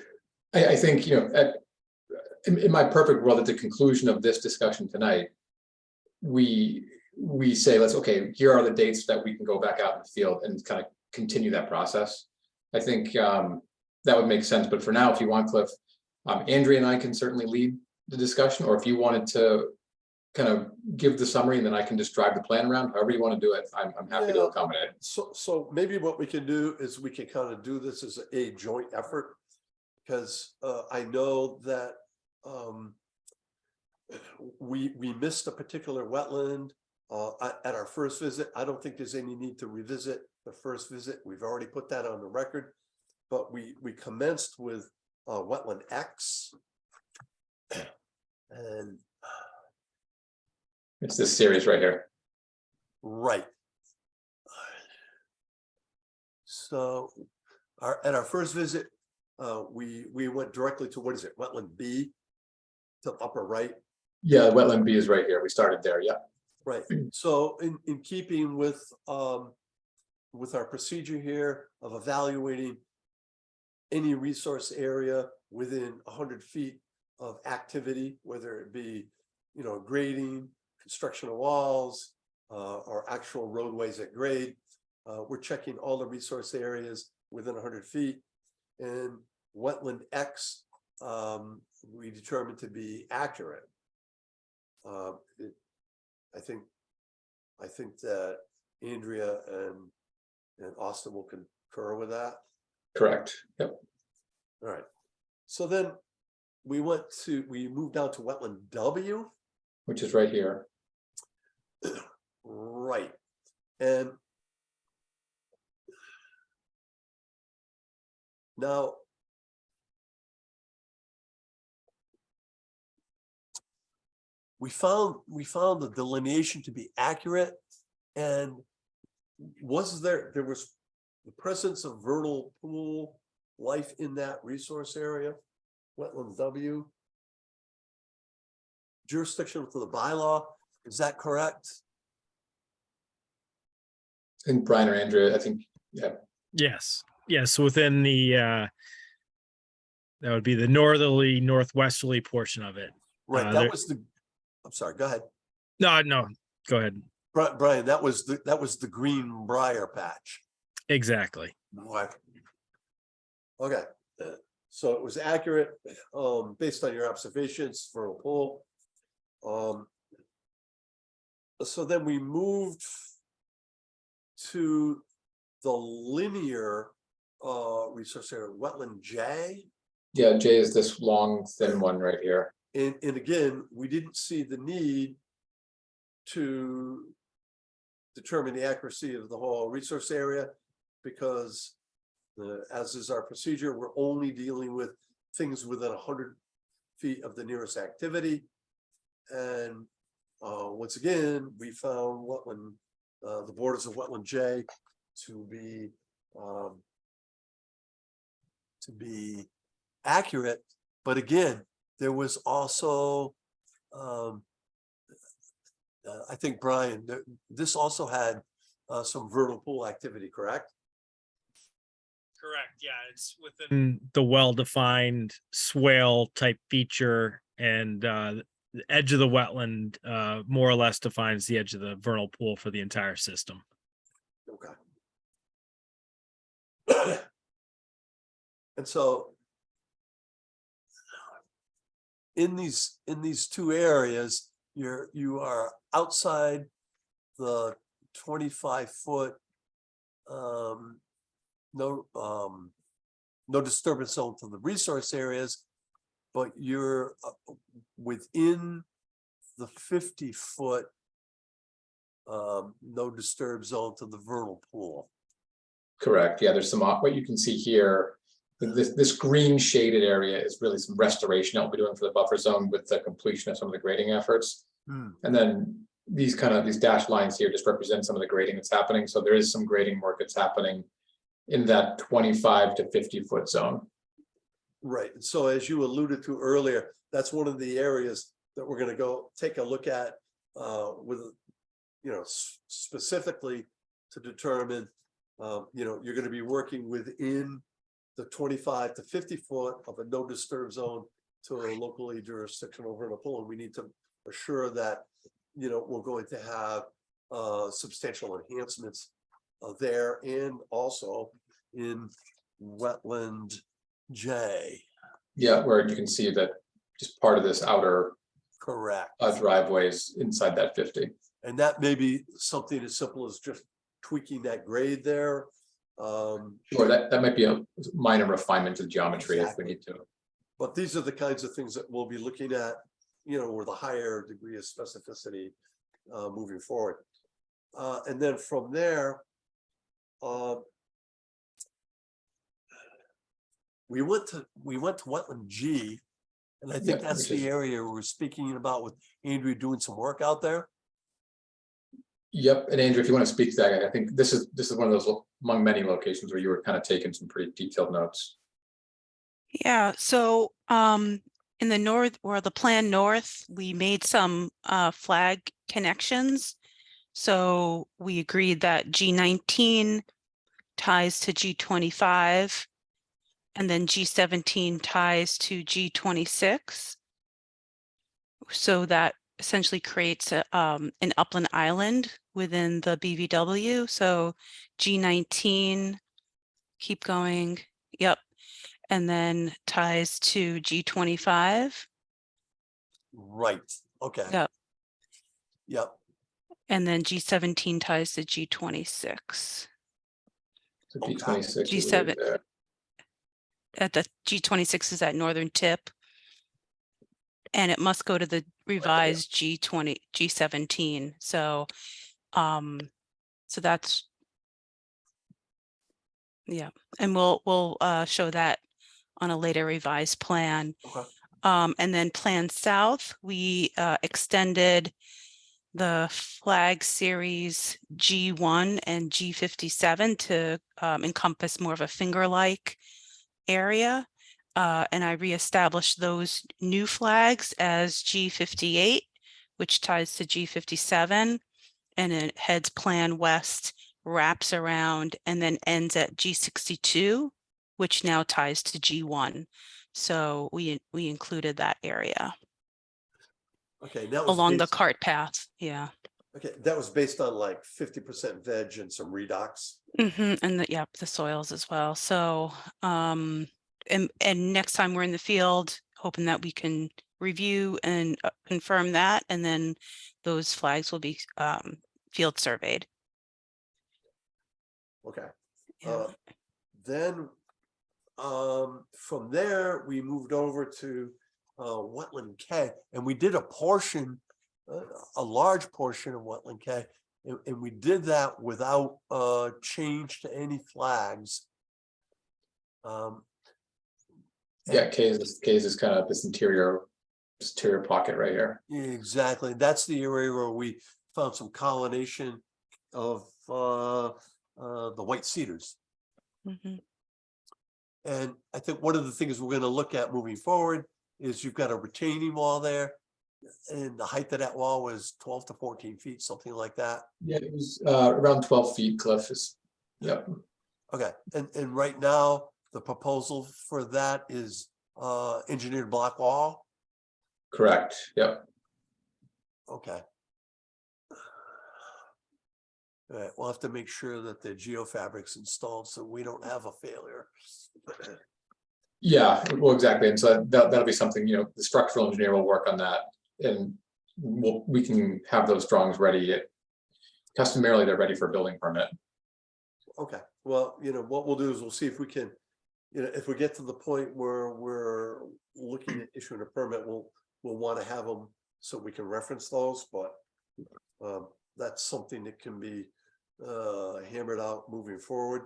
I think, in my perfect world, at the conclusion of this discussion tonight, we say, here are the dates that we can go back out in the field and kind of continue that process. I think that would make sense. But for now, if you want, Cliff, Andrea and I can certainly lead the discussion, or if you wanted to kind of give the summary and then I can just drive the plan around, however you want to do it, I'm happy to accommodate. So maybe what we can do is we can kind of do this as a joint effort, because I know that we missed a particular wetland at our first visit. I don't think there's any need to revisit the first visit. We've already put that on the record, but we commenced with wetland X, and it's this series right here. right. So at our first visit, we went directly to, what is it, wetland B, to upper right. Yeah, wetland B is right here. We started there. Yeah. Right. So in keeping with our procedure here of evaluating any resource area within 100 feet of activity, whether it be, grading, construction of walls, or actual roadways at grade, we're checking all the resource areas within 100 feet. And wetland X, we determined to be accurate. I think that Andrea and Austin will concur with that. Correct. Yep. All right. So then we moved down to wetland W, Which is right here. right. And now we found the delineation to be accurate, and there was the presence of vernal pool life in that resource area, wetland W, jurisdiction to the bylaw. Is that correct? I think Brian or Andrea, I think, yeah. Yes, within the that would be the northerly, northwesterly portion of it. Right. I'm sorry, go ahead. No, go ahead. Brian, that was the green briar patch. Exactly. Right. Okay. So it was accurate based on your observations for a pool. So then we moved to the linear resource area, wetland J. Yeah, J is this long, thin one right here. And again, we didn't see the need to determine the accuracy of the whole resource area, because as is our procedure, we're only dealing with things within 100 feet of the nearest activity. And once again, we found wetland, the borders of wetland J to be accurate, but again, there was also, I think, Brian, this also had some vernal pool activity, correct? Correct, yeah, it's within the well-defined swale type feature, and the edge of the wetland more or less defines the edge of the vernal pool for the entire system. Okay. And so in these two areas, you are outside the 25-foot no disturbance zone to the resource areas, but you're within the 50-foot no disturb zone to the vernal pool. Correct. Yeah, there's some, what you can see here, this green shaded area is really some restoration that we'll be doing for the buffer zone with the completion of some of the grading efforts. And then these dashed lines here just represent some of the grading that's happening. So there is some grading work that's happening in that 25 to 50-foot zone. Right. So as you alluded to earlier, that's one of the areas that we're going to go take a look at with, specifically to determine, you're going to be working within the 25 to 50 foot of a no disturb zone to a locally jurisdictional vernal pool. And we need to assure that, we're going to have substantial enhancements there and also in wetland J. Yeah, where you can see that just part of this outer Correct. Driveway is inside that 50. And that may be something as simple as just tweaking that grade there. Sure, that might be a minor refinement to geometry if we need to. But these are the kinds of things that we'll be looking at, with a higher degree of specificity moving forward. And then from there, we went to wetland G, and I think that's the area we're speaking about with Andrew doing some work out there. Yep, and Andrew, if you want to speak to that, I think this is one of those among many locations where you were kind of taking some pretty detailed notes. Yeah, so in the north, or the plan north, we made some flag connections. So we agreed that G19 ties to G25, and then G17 ties to G26. So that essentially creates an upland island within the BVW. So G19, keep going, yep. And then ties to G25. Right. Okay. Yep. Yep. And then G17 ties to G26. So G26 is G7 right there. At the G26 is that northern tip. And it must go to the revised G17. So so that's, yeah, and we'll show that on a later revised plan. Okay. And then Plan South, we extended the flag series G1 and G57 to encompass more of a finger-like area. And I reestablished those new flags as G58, which ties to G57, and it heads Plan West, wraps around, and then ends at G62, which now ties to G1. So we included that area. Okay, that was Along the based, cart path, yeah. okay, that was based on like 50% veg and some redox. And the soils as well. So and next time we're in the field, hoping that we can review and confirm that, and then those flags will be field surveyed. Okay. Yeah. Then from there, we moved over to wetland K, and we did a portion, a large portion of wetland K, and we did that without change to any flags. Yeah, K's is kind of this interior pocket right here. Exactly. That's the area where we found some collination of the white cedars. And I think one of the things we're gonna look at moving forward is you've got a retaining wall there. And the height of that wall was 12 to 14 feet, something like that. Yeah, it was around 12 feet, Cliff is, yep, Okay, and right now, the proposal for that is engineered block wall. correct, yep. Okay. All right, we'll have to make sure that the geofabric's installed so we don't have a failure. Yeah, well, exactly, and so that'll be something, you know, the structural engineer will work on that, and we can have those drawings ready. Customarily, they're ready for a building permit. Okay, well, you know, what we'll do is we'll see if we can, you know, if we get to the point where we're looking at issuing a permit, we'll want to have them so we can reference those, but that's something that can be hammered out moving forward.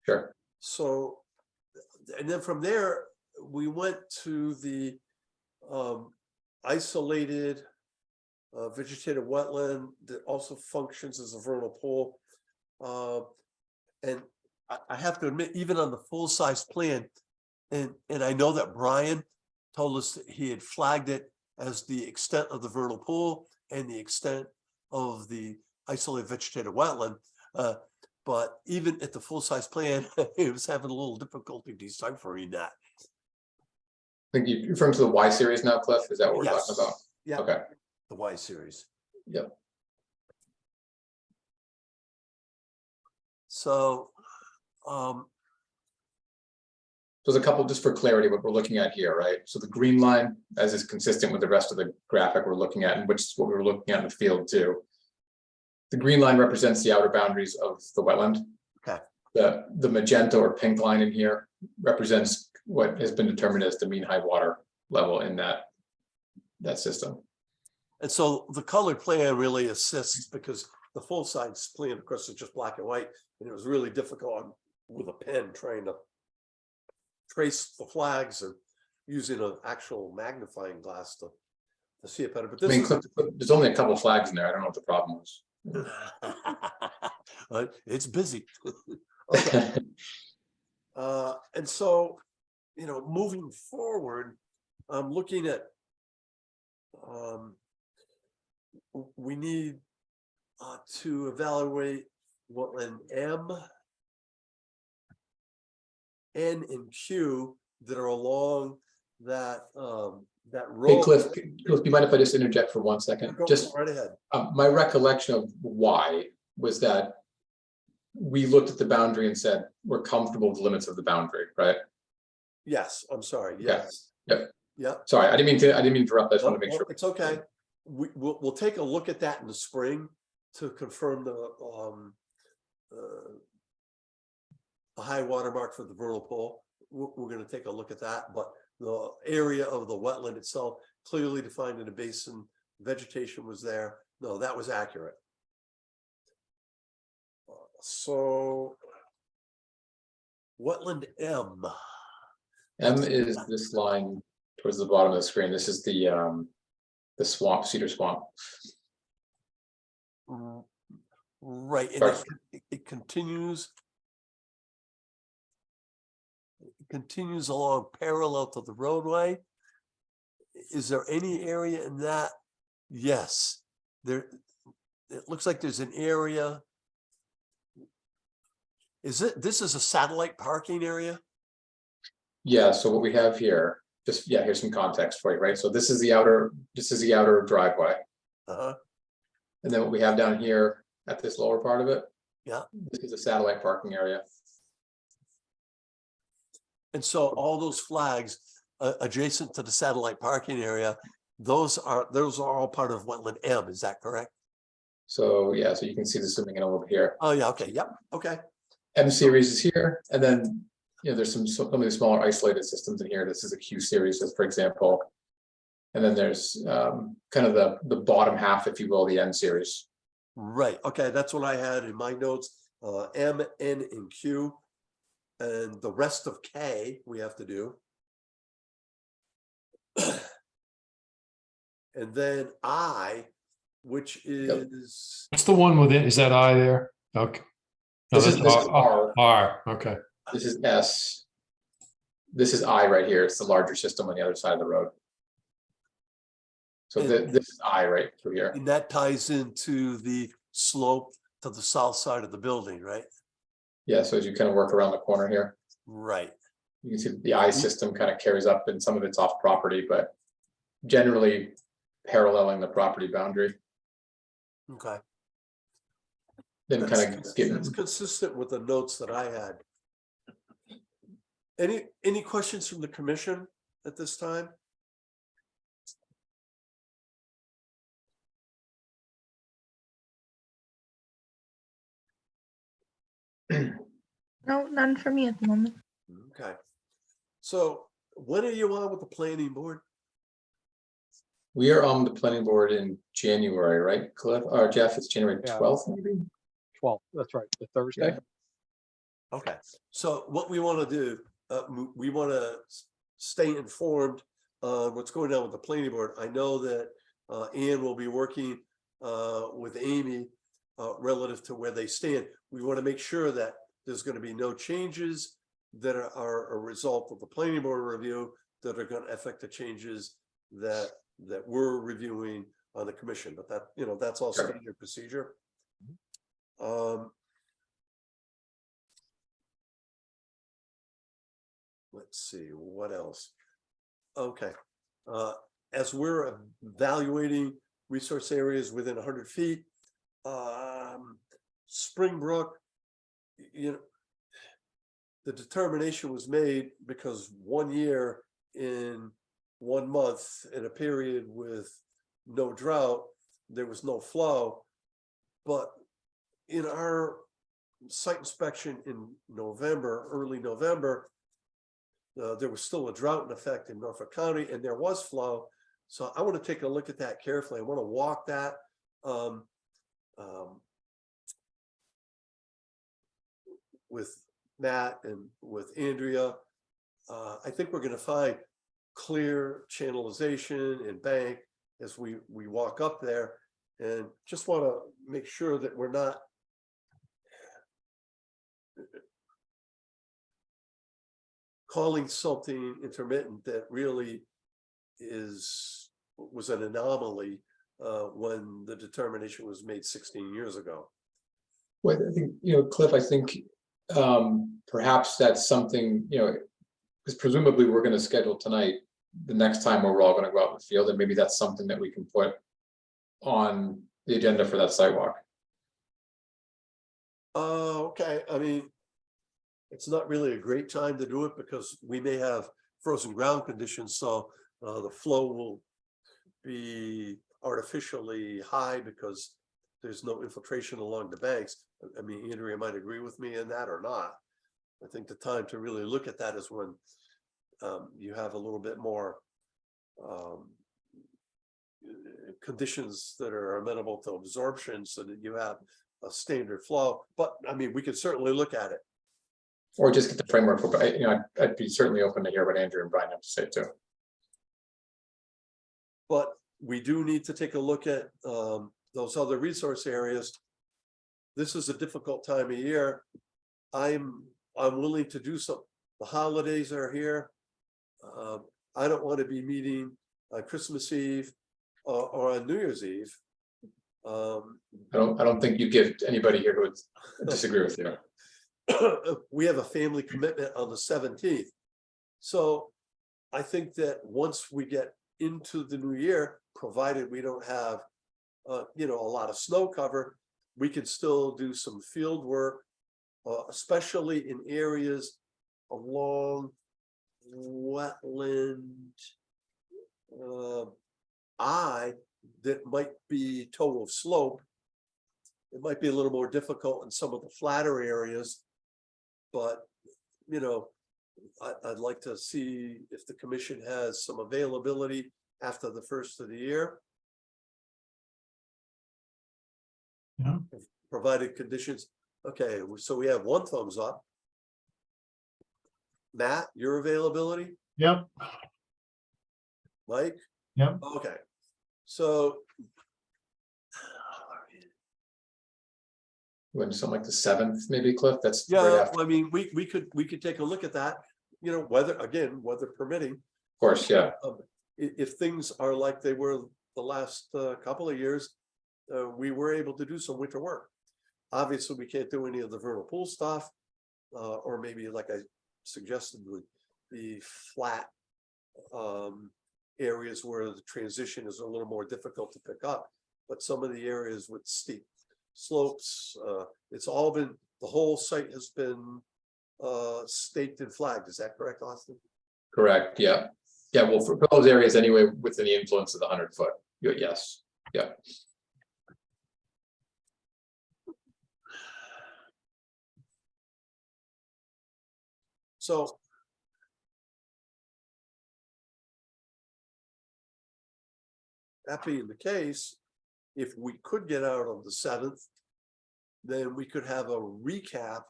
Sure. So, and then from there, we went to the isolated vegetative wetland that also functions as a vernal pool. And I have to admit, even on the full-size plan, and I know that Brian told us that he had flagged it as the extent of the vernal pool and the extent of the isolated vegetative wetland. But even at the full-size plan, he was having a little difficulty deciphering that. I think you're referring to the Y series now, Cliff, is that what we're Yes. talking about? Yeah. Okay, The Y series. yep. So, There's a couple, just for clarity, what we're looking at here, right? So the green line, as is consistent with the rest of the graphic we're looking at, and which is what we were looking at in the field too. The green line represents the outer boundaries of the wetland. okay. The magenta or pink line in here represents what has been determined as the mean high water level in that system. And so the colored plan really assists because the full-size plan, of course, is just black and white, and it was really difficult with a pen trying to trace the flags and using an actual magnifying glass to see it better. But I this mean, is there's only a couple of flags in there. I don't know what the problem was. it's busy. Okay. And so, you know, moving forward, I'm looking at we need to evaluate wetland M, N, and Q that are along that that road. Hey, Cliff, do you mind if I just interject for 1 second? Go Just right ahead. my recollection of why was that we looked at the boundary and said, we're comfortable with the limits of the boundary, right? Yes, I'm sorry. Yeah. Yes. Yep. Yep. Sorry, I didn't mean to interrupt. I just want to make No, sure. it's okay. We'll take a look at that in the spring to confirm the high water mark for the vernal pool. We're going to take a look at that, but the area of the wetland itself clearly defined in a basin, vegetation was there. No, that was accurate. So wetland M. M is this line towards the bottom of the screen. This is the swamp, cedar swamp. Right, and Sorry. it continues. It continues along parallel to the roadway. Is there any area in that? Yes, there. It looks like there's an area. This is a satellite parking area? Yeah, so what we have here, just, yeah, here's some context for you, right? So this is the outer driveway. Uh-huh. And then what we have down here at this lower part of it. Yeah. This is a satellite parking area. And so all those flags adjacent to the satellite parking area, those are all part of wetland M, is that correct? So yeah, so you can see the zooming in over here. Oh, yeah, okay, yep, okay. M series is here, and then, you know, there's some of the smaller isolated systems in here. This is a Q series, as for example. And then there's kind of the bottom half, if you will, the N series. Right, okay, that's what I had in my notes, M, N, and Q. And the rest of K we have to do. And then I, which is, What's the one with it? Is that I there? Okay. No, This is that's R. R, okay. This is S. this is I right here. It's the larger system on the other side of the road. So And- this is I right through here. And that ties into the slope to the south side of the building, right? Yeah, so as you kind of work around the corner here, Right. you can see the I system kind of carries up and some of it's off property, but generally paralleling the property boundary. Okay. Then kind of That's getting, consistent with the notes that I had. Any questions from the commission at this time? No, none for me at the moment. Okay. So when are you on with the planning board? we are on the planning board in January, right, Cliff, or Jeff, it's January Yeah. 12th, maybe? 12th, that's right, the Thursday. Yeah. Okay, so what we want to do, we want to stay informed on what's going on with the planning board. I know that Ann will be working with Amy relative to where they stand. We want to make sure that there's going to be no changes that are a result of the planning board review that are going to affect the changes that we're reviewing on the commission. But that, you know, that's all Sure. standard procedure. Let's see, what else? Okay, as we're evaluating resource areas within 100 feet, Springbrook, you know, the determination was made because 1 year in 1 month in a period with no drought, there was no flow. But in our site inspection in November, early November, there was still a drought in effect in Norfolk County and there was flow. So I want to take a look at that carefully. I want to walk that. With Matt and with Andrea, I think we're going to find clear channelization and bank as we walk up there, and just want to make sure that we're not calling something intermittent that really was an anomaly when the determination was made 16 years ago. Well, I think, you know, Cliff, I think perhaps that's something, you know, because presumably we're going to schedule tonight the next time where we're all going to go out in the field, and maybe that's something that we can put on the agenda for that sidewalk. Okay, I mean, it's not really a great time to do it because we may have frozen ground conditions, so the flow will be artificially high because there's no infiltration along the banks. I mean, Andrea might agree with me in that or not. I think the time to really look at that is when you have a little bit more conditions that are amenable to absorption so that you have a standard flow. But I mean, we could certainly look at it. Or just get the framework for, you know, I'd be certainly open to hear what Andrew and Brian have to say too. But we do need to take a look at those other resource areas. This is a difficult time of year. I'm willing to do some. The holidays are here. I don't want to be meeting on Christmas Eve or on New Year's Eve. I don't think you get anybody here who would disagree with you. We have a family commitment on the 17th. So I think that once we get into the new year, provided we don't have, you know, a lot of snow cover, we could still do some field work, especially in areas along wetland that might be total slope. It might be a little more difficult in some of the flatter areas, but you know, I'd like to see if the commission has some availability after the first of the year. Yeah. Provided conditions. Okay, so we have 1 thumbs up. Matt, your availability? Yep, Mike? yep. Okay, so. When something like the 7th, maybe, Cliff, that's right Yeah, after. I mean, we could take a look at that. weather permitting. Of course, yeah. If things are like they were the last couple of years, we were able to do some winter work. Obviously, we can't do any of the vernal pool stuff, or maybe like I suggested, the flat areas where the transition is a little more difficult to pick up. But some of the areas with steep slopes, it's all been, the whole site has been staked and flagged. Is that correct, Austin? Correct, yeah. Yeah, well, for those areas anyway, within the influence of the 100-foot, yes, yeah. So that being the case, if we could get out on the 7th, then we could have a recap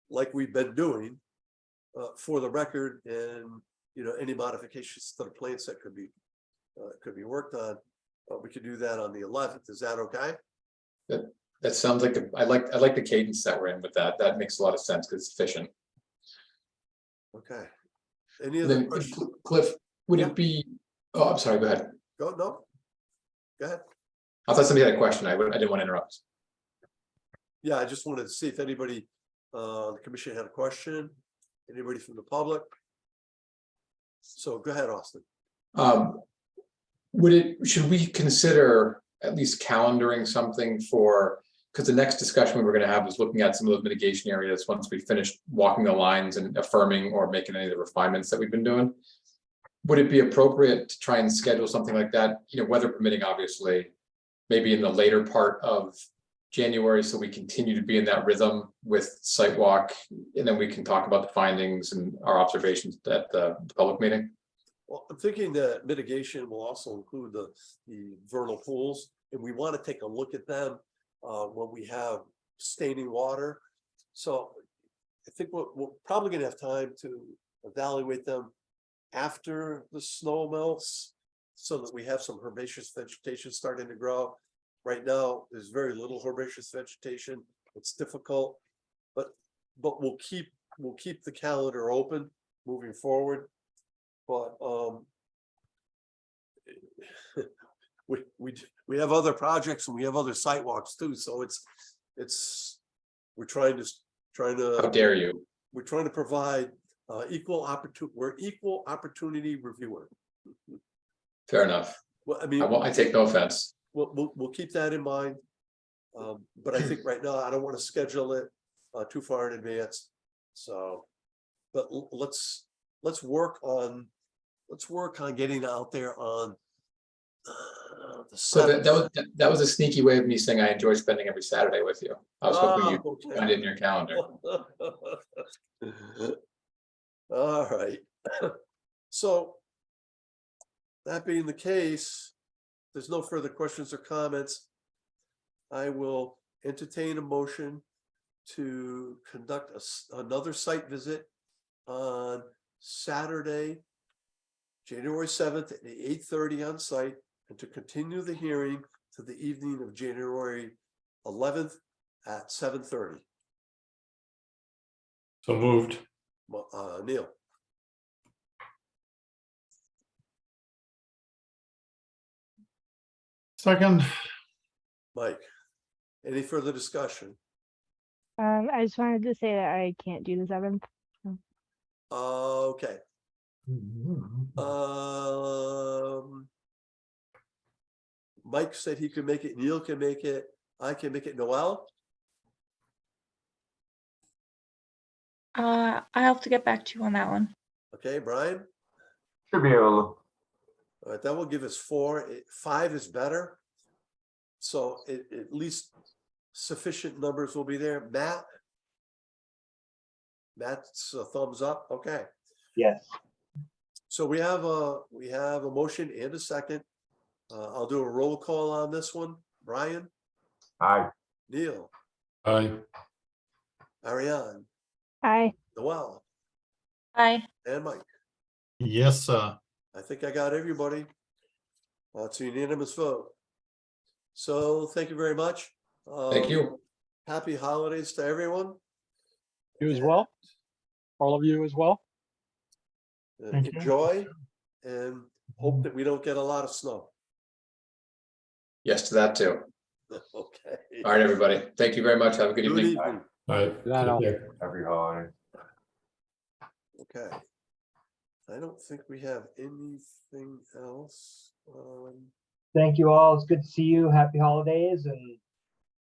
like we've been doing for the record, and any modifications to the plans that could be worked on. We could do that on the 11th. Is that okay? That sounds like I like the cadence that we're in with that. That makes a lot of sense because it's efficient. Okay. Any other Then, questions? Cliff, would Yeah. it be? Oh, I'm sorry. Go ahead. Go ahead. I thought somebody had a question. I didn't want to interrupt. Yeah, I just wanted to see if anybody, the commission had a question. Anybody from the public? So go ahead, Austin. Should we consider at least calendaring something for, because the next discussion we're going to have is looking at some of those mitigation areas once we finish walking the lines and affirming or making any of the refinements that we've been doing. Would it be appropriate to try and schedule something like that, weather permitting, obviously, maybe in the later part of January, so we continue to be in that rhythm with site walk, and then we can talk about the findings and our observations at the public meeting? Well, I'm thinking that mitigation will also include the vernal pools, and we want to take a look at them when we have staining water. So I think we're probably going to have time to evaluate them after the snow melts, so that we have some herbaceous vegetation starting to grow. Right now, there's very little herbaceous vegetation. It's difficult, but we'll keep the calendar open moving forward. But we have other projects and we have other sidewalks too. So we're trying to. How dare you? We're trying to provide equal opportunity. We're equal opportunity reviewer. Fair enough. Well, I mean, I take no offense. We'll keep that in mind. But I think right now I don't want to schedule it too far in advance. So, but let's work on getting out there on the So 7th. that was a sneaky way of me saying I enjoy spending every Saturday with you. I was hoping you Okay. put it in your calendar. All right. So that being the case, there's no further questions or comments. I will entertain a motion to conduct another site visit on Saturday, January 7th at 8:30 on site, and to continue the hearing to the evening of January 11th at 7:30. So moved. Neil, Second. Mike, any further discussion? I just wanted to say that I can't do the 7th. Okay. Mike said he could make it. Neil can make it. I can make it. Noel? I'll have to get back to you on that one. Okay, Brian? Should be able All right, that will give us 4. 5 is better. So at least sufficient numbers will be there. Matt's a thumbs up. Okay. Yes. So we have a motion and a second. I'll do a roll call on this one. Brian, Aye. Neil, Aye. Ariane, Aye. Noel, Bye. and Mike. Yes, sir. I think I got everybody. It's a unanimous vote. So thank you very much. Thank you. Happy holidays to everyone. You as well. All of you as well. Thank you. Enjoy and hope that we don't get a lot of snow. Yes, to that too. Okay. All right, everybody. Thank you very much. Have a good Good evening. evening. All right. Good night, all. Take care. Every holiday. Okay. I don't think we have anything else. Thank you all. It's good to see you. Happy holidays and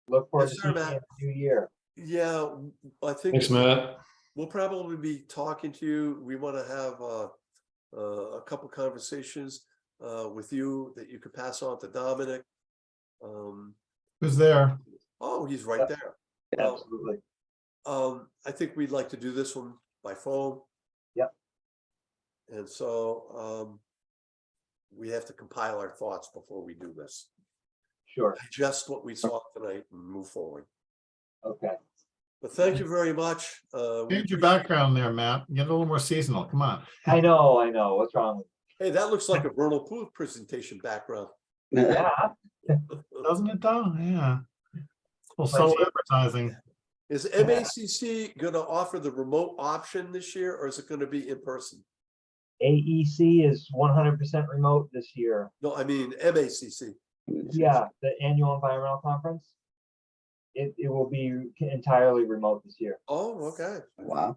look forward Yes, to sir, seeing you in Matt. the new year. Yeah, I think. Thanks, Matt. We'll probably be talking to you. We want to have a couple conversations with you that you could pass on to Dominic. Who's there? Oh, he's right there. Well, Absolutely. I think we'd like to do this one by phone. Yep. And so we have to compile our thoughts before we do this. Sure. Digest what we saw tonight and move forward. Okay. But thank you very much. Change your background there, Matt. Get a little more seasonal. Come on. I know. What's wrong with Hey, that looks like a Vernal Pool presentation background. you? Yeah. Doesn't it though? Yeah. Well, so advertising. Is MACC going to offer the remote option this year, or is it going to be in person? AEC is 100% remote this year. No, I mean MACC. Yeah, the annual environmental conference. It will be entirely remote this year. Oh, okay. Wow.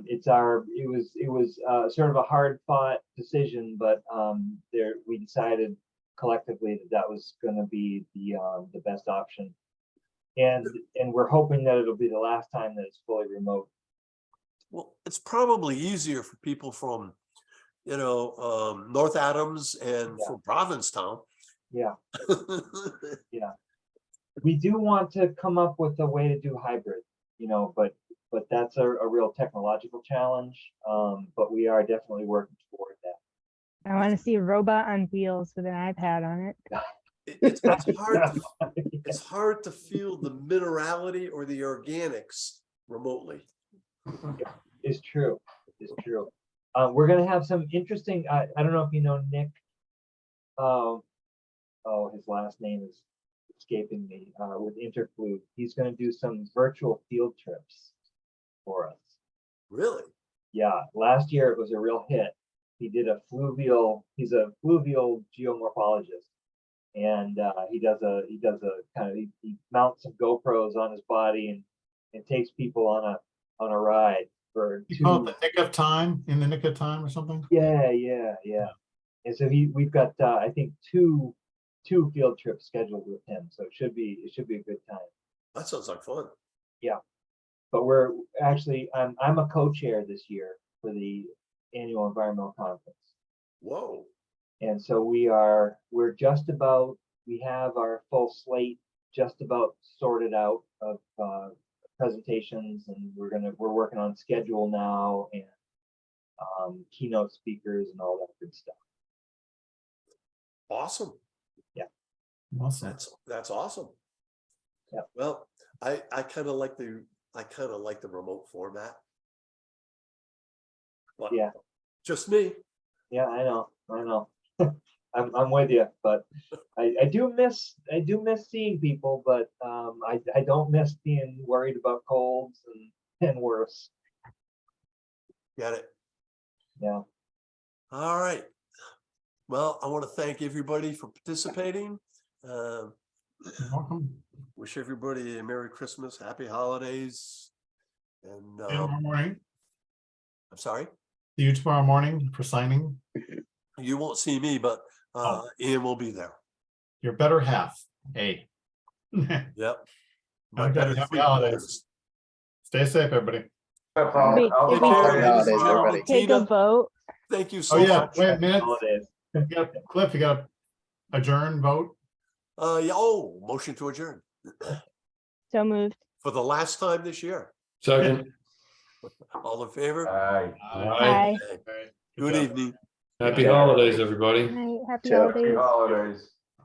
It was sort of a hard fought decision, but we decided collectively that was going to be the best option. And we're hoping that it'll be the last time that it's fully remote. Well, it's probably easier for people from, North Adams and from Provincetown. Yeah. Yeah. We do want to come up with a way to do hybrid, but that's a real technological challenge. But we are definitely working toward that. I want to see a robot on wheels with an iPad on it. It's hard to feel the minerality or the organics remotely. It's true. It's true. We're going to have some interesting, I don't know if you know Nick. His last name is escaping me, with Interfluid. He's going to do some virtual field trips for us. Really? Yeah. Last year it was a real hit. He's a fluvial geomorphologist. And he mounts some GoPros on his body and takes people on a ride for You call it the nick of time, in the nick of time or something? Yeah. And so we've got I think two field trips scheduled with him, so it should be a good time. That sounds like fun. Yeah, but we're actually I'm a co-chair this year for the annual environmental conference. Whoa. And so we have our full slate just about sorted out of presentations, and we're working on schedule now and keynote speakers and all that good stuff. Awesome. Yeah. Awesome. That's awesome. Yeah. Well, I kind of like the remote format. But yeah. Just me. Yeah, I know. I'm with you, but I do miss seeing people, but I don't miss being worried about colds and worse. Got it. Yeah. All right. Well, I want to thank everybody for participating. You're welcome. Wish everybody a Merry Christmas, Happy Holidays, and Tomorrow morning. I'm sorry. See you tomorrow morning for signing. You won't see me, but Ian will be there. Your better half. Hey. Yep. My Okay, better happy three holidays. quarters. Stay safe, everybody. Wait, Take did care, we ladies and everybody. gentlemen. take a Tina, vote? thank you so Oh yeah, much. wait a minute. Holidays. Cliff, you got to adjourn vote. Motion to adjourn So moved. for the last time this year. Second. All in favor? Aye. Aye. Good evening. Happy holidays, everybody. Night. Happy Ciao. holidays. Happy holidays.